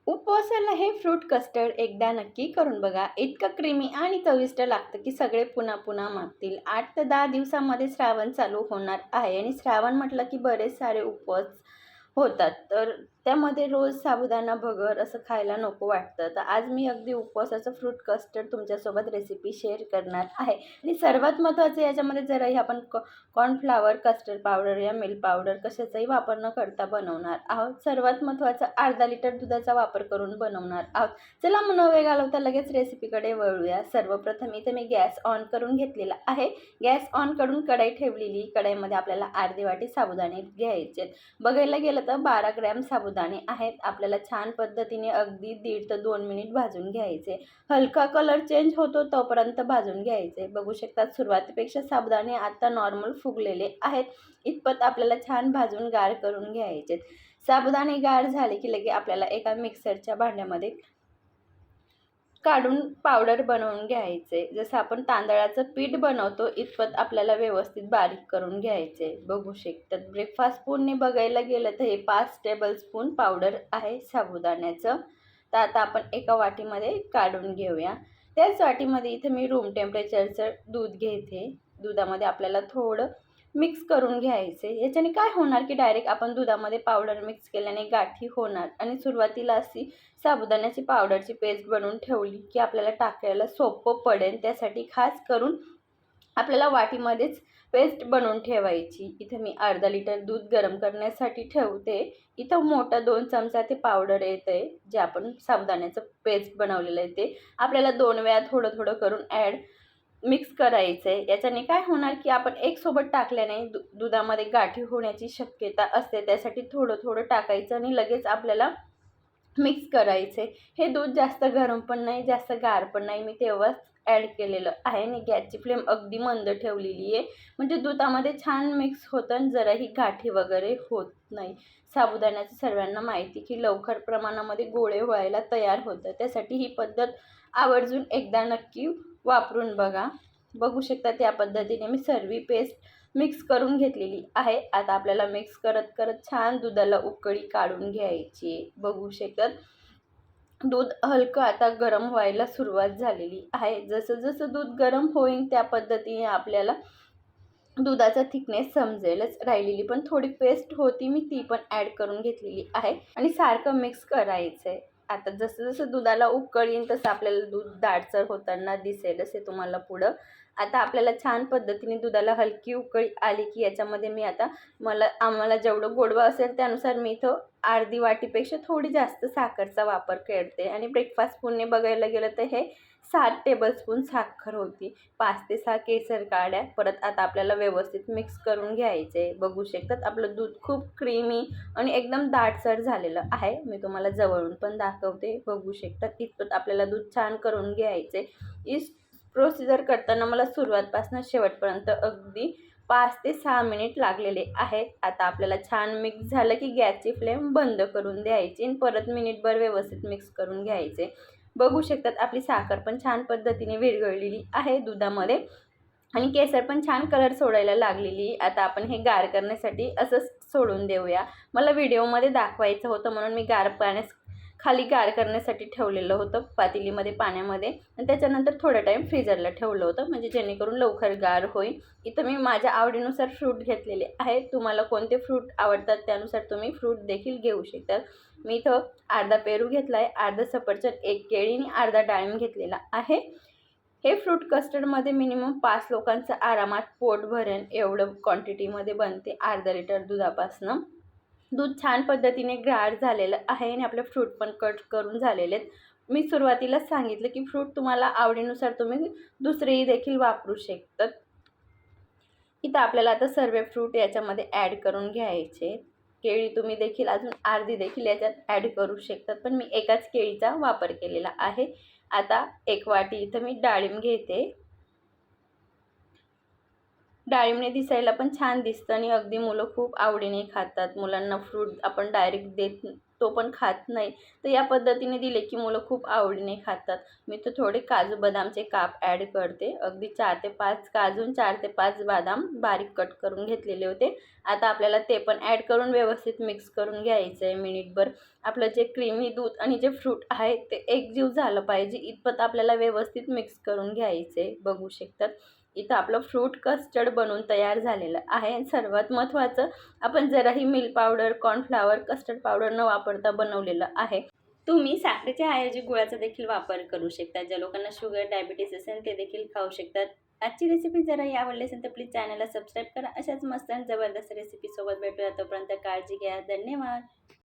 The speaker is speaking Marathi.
उपवासाला हे फ्रूट कस्टर्ड एकदा नक्की करून बघा. इतकं क्रीमी आणि चविष्ट लागतं की सगळे पुन्हा पुन्हा मागतील. 8 ते 10 दिवसामध्ये श्रावण चालू होणार आहे आणि श्रावण म्हटलं की बरेच सारे उपवास होतात. तर त्यामध्ये रोज साबुदाणा भगर असं खायला नको वाटतं. तर आज मी अगदी उपवासाचं फ्रूट कस्टर्ड तुमच्यासोबत रेसिपी शेअर करणार आहे. आणि सर्वात महत्त्वाचं याच्यामध्ये जराही आपण कॉर्नफ्लॉवर, कस्टर्ड पावडर या मिल्क पावडर कशाचाही वापर न करता बनवणार आहोत. सर्वात महत्त्वाचं अर्धा लिटर दुधाचा वापर करून बनवणार आहोत. चला मग न वेळ घालवता लगेच रेसिपीकडे वळूया. सर्वप्रथम इथे मी गॅस ऑन करून घेतलेला आहे. गॅस ऑन करून कढई ठेवलेली. कढईमध्ये आपल्याला अर्धी वाटी साबुदाणे घ्यायचे. बघायला गेलं तर 12 ग्रॅम साबुदाणे आहेत. आपल्याला छान पद्धतीने अगदी 1.5 ते 2 मिनिट भाजून घ्यायचे. हलका कलर चेंज होतो तोपर्यंत भाजून घ्यायचे. बघू शकता सुरुवातीपेक्षा साबुदाणे आता नॉर्मल फुगलेले आहेत. इतपत आपल्याला छान भाजून गार करून घ्यायचे. साबुदाणे गार झाले की लगे आपल्याला एका मिक्सरच्या भांड्यामध्ये काढून पावडर बनवून घ्यायचे. जसं आपण तांदळाचं पीठ बनवतो इतपत आपल्याला व्यवस्थित बारीक करून घ्यायचे. बघू शकतात ब्रेकफास्ट स्पूनने बघायला गेलं तर हे 5 टेबलस्पून पावडर आहे साबुदाण्याचं. तर आता आपण एका वाटीमध्ये काढून घेऊया. त्याच वाटीमध्ये इथे मी रूम टेम्परेचरचं दूध घेते. दुधामध्ये आपल्याला थोडं मिक्स करून घ्यायचे. याच्याने काय होणार की डायरेक्ट आपण दुधामध्ये पावडर मिक्स केल्याने गाठी होणार आणि सुरुवातीला अशी साबुदाण्याची पावडरची पेस्ट बनवून ठेवली की आपल्याला टाकायला सोपं पडेल. त्यासाठी खास करून आपल्याला वाटीमध्येच पेस्ट बनवून ठेवायची. इथं मी अर्धा लिटर दूध गरम करण्यासाठी ठेवते. इथं मोठा 2 चमचा ते पावडर येते जे आपण साबुदाण्याचं पेस्ट बनवलेलं आहे ते आपल्याला 2 वेळा थोडं थोडं करून मिक्स करायचं आहे. याच्याने काय होणार की आपण एकसोबत टाकल्याने दुधामध्ये गाठी होण्याची शक्यता असते. त्यासाठी थोडं थोडं टाकायचं आणि लगेच आपल्याला मिक्स करायचे. हे दूध जास्त गरम पण नाही जास्त गार पण नाही. मी तेव्हाच ॲड केलेलं आहे आणि गॅसची फ्लेम अगदी मंद ठेवलेली आहे. म्हणजे दुधामध्ये छान मिक्स होतं आणि जराही गाठी वगैरे होत नाही. साबुदाण्याचं सर्वांना माहिती की लवकर प्रमाणामध्ये गोळे व्हायला तयार होतं. त्यासाठी ही पद्धत आवर्जून एकदा नक्की वापरून बघा. बघू शकता त्या पद्धतीने मी सर्व पेस्ट मिक्स करून घेतलेली आहे. आता आपल्याला मिक्स करत करत छान दुधाला उकळी काढून घ्यायची. बघू शकतात दूध हलकं आता गरम व्हायला सुरुवात झालेली आहे. जसं जसं दूध गरम होईल त्या पद्धतीने आपल्याला दुधाचा थिकनेस समजेलच. राहिलेली पण थोडी पेस्ट होती मी ती पण ॲड करून घेतलेली आहे आणि सारखं मिक्स करायचं आहे. आता जसं जसं दुधाला उकळ येईल तसं आपल्याला दूध दाटसर होताना दिसेलच हे तुम्हाला पुढं. आता आपल्याला छान पद्धतीने दुधाला हलकी उकळी आली की याच्यामध्ये मी आता आम्हाला जेवढं गोडवा असेल त्यानुसार मी इथं अर्धी वाटीपेक्षा थोडी जास्त साखरचा वापर करते आणि ब्रेकफास्ट स्पूनने बघायला गेलं तर हे 7 टेबलस्पून साखर होती. 5 ते 6 केसर काढ्या. परत आता आपल्याला व्यवस्थित मिक्स करून घ्यायचे. बघू शकतात आपलं दूध खूप क्रीमी आणि एकदम दाटसर झालेलं आहे. मी तुम्हाला जवळून पण दाखवते. बघू शकतात इतपत आपल्याला दूध छान करून घ्यायचे. प्रोसिजर करताना मला सुरुवातपासून शेवटपर्यंत अगदी 5 ते 6 मिनिट लागलेले आहेत. आता आपल्याला छान मिक्स झालं की गॅसची फ्लेम बंद करून द्यायची आणि परत मिनिटभर व्यवस्थित मिक्स करून घ्यायचे. बघू शकतात आपली साखर पण छान पद्धतीने विरघळलेली आहे दुधामध्ये आणि केसर पण छान कलर सोडायला लागलेली. आता आपण हे गार करण्यासाठी असंच सोडून देऊया. मला व्हिडिओमध्ये दाखवायचं होतं म्हणून मी खाली गार करण्यासाठी ठेवलेलं होतं पातेलीमध्ये पाण्यामध्ये आणि त्याच्यानंतर थोडा टाईम फ्रीजरला ठेवलं होतं म्हणजे जेणेकरून लवकर गार होईल. इथं मी माझ्या आवडीनुसार फ्रूट घेतलेले आहेत. तुम्हाला कोणते फ्रूट आवडतात त्यानुसार तुम्ही फ्रूट देखील घेऊ शकतात. मी इथं अर्धा पेरू घेतला आहे, अर्धा सफरचंद, 1 केळी आणि अर्धा डाळिंब घेतलेला आहे. हे फ्रूट कस्टर्डमध्ये मिनिमम 5 लोकांचं आरामात पोट भरेल एवढं क्वांटिटीमध्ये बनते अर्धा लिटर दुधापासनं. दूध छान पद्धतीने गार झालेलं आहे आणि आपले फ्रूट पण कट करून झालेले आहेत. मी सुरुवातीलाच सांगितलं की फ्रूट तुम्हाला आवडीनुसार तुम्ही दुसरेही देखील वापरू शकतात. इथं आपल्याला आता सर्व फ्रूट याच्यामध्ये ॲड करून घ्यायचे. केळी तुम्ही देखील अजून अर्धी देखील याच्यात ॲड करू शकतात पण मी एकाच केळीचा वापर केलेला आहे. आता 1 वाटी इथं मी डाळिंब घेते. डाळिंबने दिसायला पण छान दिसतं आणि अगदी मुलं खूप आवडीने खातात. मुलांना फ्रूट आपण डायरेक्ट देत तो पण खात नाही. तर या पद्धतीने दिले की मुलं खूप आवडीने खातात. मी तर थोडे काजू बदामचे काप ॲड करते. अगदी 4 ते 5 काजू आणि 4 ते 5 बदाम बारीक कट करून घेतलेले होते. आता आपल्याला ते पण ॲड करून व्यवस्थित मिक्स करून घ्यायचं आहे मिनिटभर. आपलं जे क्रीमी दूध आणि जे फ्रूट आहे ते एकजीव झालं पाहिजे इतपत आपल्याला व्यवस्थित मिक्स करून घ्यायचं आहे. बघू शकतात. इथं आपलं फ्रूट कस्टर्ड बनून तयार झालेलं आहे. आणि सर्वात महत्त्वाचं, आपण जराही milk powder, cornflour, custard powder न वापरता बनवलेलं आहे. तुम्ही साखरेच्या ऐवजी गुळाचा देखील वापर करू शकता. ज्या लोकांना शुगर, डायबिटीस असेल ते देखील खाऊ शकतात. आजची रेसिपी जराही आवडली असेल तर प्लीज चॅनलला सबस्क्राईब करा. अशाच मस्त आणि जबरदस्त रेसिपीसोबत भेटूया. तोपर्यंत काळजी घ्या. धन्यवाद.